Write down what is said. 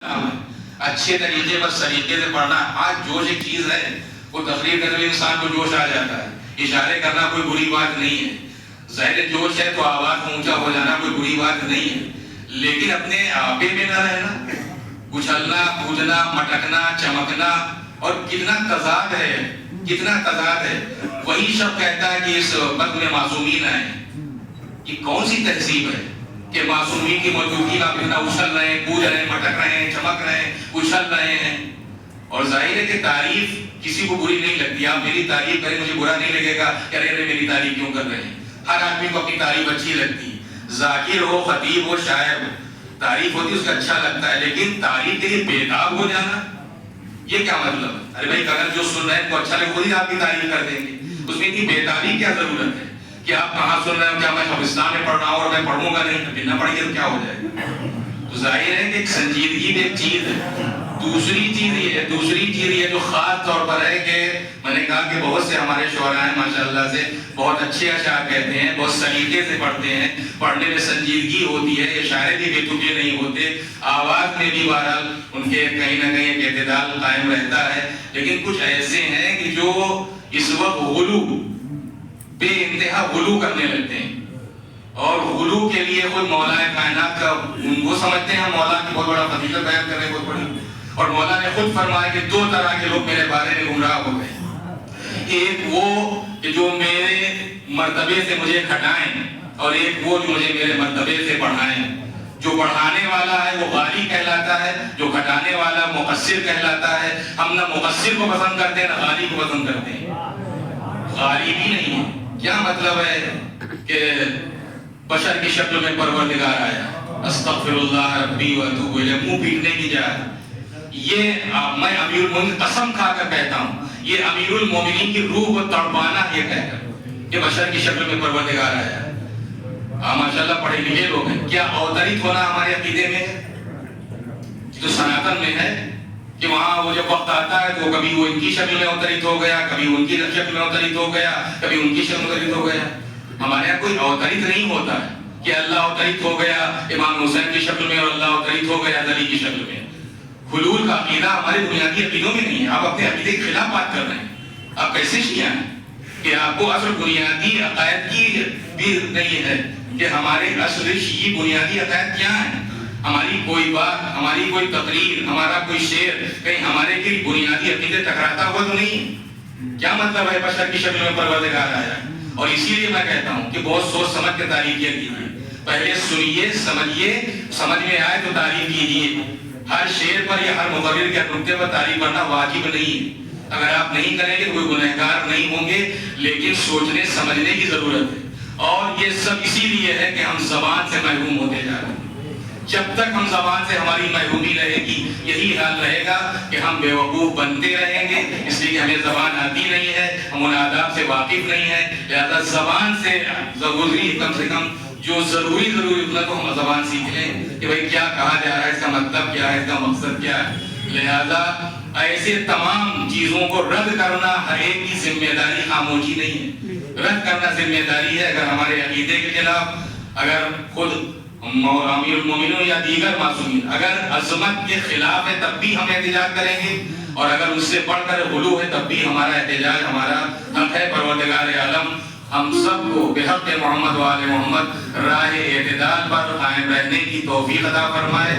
اچھے طریقے پر سلیقے سے پڑھنا. آج جوش ایک چیز ہے, وہ تقریر کرنے میں انسان کو جوش آ جاتا ہے. اشارے کرنا کوئی بری بات نہیں ہے, ظاہر جوش ہے تو آواز اونچا ہو جانا کوئی بری بات نہیں ہے, لیکن اپنے آپے میں نہ رہنا, اچھلنا کودنا مٹکنا چمکنا, اور کتنا تضاد ہے, کتنا تضاد ہے. وہی شخص کہتا ہے کہ اس وقت میں معصومین آئے. یہ کون سی تہذیب ہے کہ معصومین کی موجودگی میں آپ اتنا اچھل رہے ہیں, کود رہے ہیں, مٹک رہے ہیں, چمک رہے ہیں, اچھل رہے ہیں. اور ظاہر ہے کہ تعریف کسی کو بری نہیں لگتی. آپ میری تعریف کریں مجھے برا نہیں لگے گا کہ ارے میری تعریف کیوں کر رہے ہیں. ہر آدمی کو اپنی تعریف اچھی لگتی. ذاکر ہو, خطیب ہو, شاعر ہو, تعریف ہوتی ہے اس کا اچھا لگتا ہے, لیکن تعریف کے لیے بےتاب ہو جانا یہ کیا مطلب ہے؟ ارے بھائی اگر جو سن رہے ہیں تو اچھا لگے خود ہی آپ کی تعریف کر دیں گے. اس میں اتنی بےتابی کیا ضرورت ہے کہ آپ کہاں سن رہے ہو, کیا میں قبرستان میں پڑھ رہا ہوں اور میں پڑھوں گا نہیں, پھر نہ پڑھیے تو کیا ہو جائے گا. تو ظاہر ہے کہ سنجیدگی بھی ایک چیز ہے. دوسری چیز یہ جو خاص طور پر ہے کہ میں نے کہا کہ بہت سے ہمارے شعراء ہیں ماشاءاللہ سے بہت اچھے اشعار کہتے ہیں, بہت سلیقے سے پڑھتے ہیں, پڑھنے میں سنجیدگی ہوتی ہے, یہ شاعر بھی بے تکے نہیں ہوتے, آواز میں بھی بہرحال ان کے کہیں نہ کہیں ایک اعتدال قائم رہتا ہے. لیکن کچھ ایسے ہیں کہ جو اس وقت غلو, بے انتہا غلو کرنے لگتے ہیں, اور غلو کے لیے خود مولا کائنات کا وہ سمجھتے ہیں مولا کی بہت بڑا فضیلت بیان کر رہے ہیں, بہت بڑی. اور مولا نے خود فرمایا کہ دو طرح کے لوگ میرے بارے میں گمراہ ہو گئے. ایک وہ کہ جو میرے مرتبے سے مجھے ہٹائیں, اور ایک وہ جو مجھے میرے مرتبے سے بڑھائیں. جو بڑھانے والا ہے وہ غالی کہلاتا ہے, جو گھٹانے والا مقصر کہلاتا ہے. ہم نہ مقصر کو پسند کرتے ہیں نہ غالی کو پسند کرتے ہیں. غالی بھی نہیں ہے. کیا مطلب ہے کہ بشر کی شکل میں پروردگار آیا, استغفر اللہ ربی و اتوب الیہ, منہ پیٹنے کی جائے. یہ میں امیر المومنین قسم کھا کر کہتا ہوں, یہ امیر المومنین کی روح کو تڑپانا یہ کہہ کر کہ بشر کی شکل میں پروردگار آیا. ماشاءاللہ پڑھے لکھے لوگ ہیں. کیا اوترت ہونا ہمارے عقیدے میں ہے؟ جو سناتن میں ہے کہ وہاں وہ جب وقت آتا ہے تو کبھی وہ ان کی شکل میں اوترت ہو گیا, کبھی ان کی شکل میں اوترت ہو گیا, کبھی ان کی شکل میں اوترت ہو گیا. ہمارے یہاں کوئی اوترت نہیں ہوتا ہے کہ اللہ اوترت ہو گیا امام حسین کی شکل میں اور اللہ اوترت ہو گیا علی کی شکل میں. حلول کا عقیدہ ہمارے بنیادی عقیدوں میں نہیں ہے. آپ اپنے عقیدے کے خلاف بات کر رہے ہیں. آپ کیسے شیعہ ہیں کہ آپ کو اصل بنیادی عقائد کی بھی نہیں ہے کہ ہمارے اصل شیعی بنیادی عقائد کیا ہیں. ہماری کوئی بات, ہماری کوئی تقریر, ہمارا کوئی شعر کہیں ہمارے کے بنیادی عقیدے ٹکراتا ہوا تو نہیں. کیا مطلب ہے بشر کی شکل میں پروردگار آیا. اور اسی لیے میں کہتا ہوں کہ بہت سوچ سمجھ کے تعریف کیجیے. پہلے سنیے, سمجھیے, سمجھ میں آئے تو تعریف کیجیے. ہر شعر پر یا ہر مقرر کے نقطے پر تعریف کرنا واجب نہیں ہے. اگر آپ نہیں کریں گے تو کوئی گنہگار نہیں ہوں گے, لیکن سوچنے سمجھنے کی ضرورت ہے. اور یہ سب اسی لیے ہے کہ ہم زبان سے محروم ہوتے جا رہے ہیں. جب تک ہم زبان سے ہماری محرومی رہے گی یہی حال رہے گا کہ ہم بے وقوف بنتے رہیں گے, اس لیے کہ ہمیں زبان آتی نہیں ہے, ہم ان آداب سے واقف نہیں ہیں. لہذا زبان سے ضروری کم سے کم جو ضروری اتنا تو ہم زبان سیکھ لیں کہ بھئی کیا کہا جا رہا ہے, اس کا مطلب کیا ہے, اس کا مقصد کیا ہے. لہذا ایسے تمام چیزوں کو رد کرنا ہر ایک کی ذمہ داری, خاموشی نہیں ہے. رد کرنا ذمہ داری ہے. اگر ہمارے عقیدے کے خلاف, اگر خود امیر المومنین یا دیگر معصومین اگر عظمت کے خلاف ہے تب بھی ہم احتجاج کریں گے, اور اگر اس سے بڑھ کر غلو ہے تب بھی ہمارا احتجاج, ہمارا حق ہے. پروردگار عالم ہم سب کو بحق محمد و آل محمد راہ اعتدال پر قائم رہنے کی توفیق عطا فرمائے.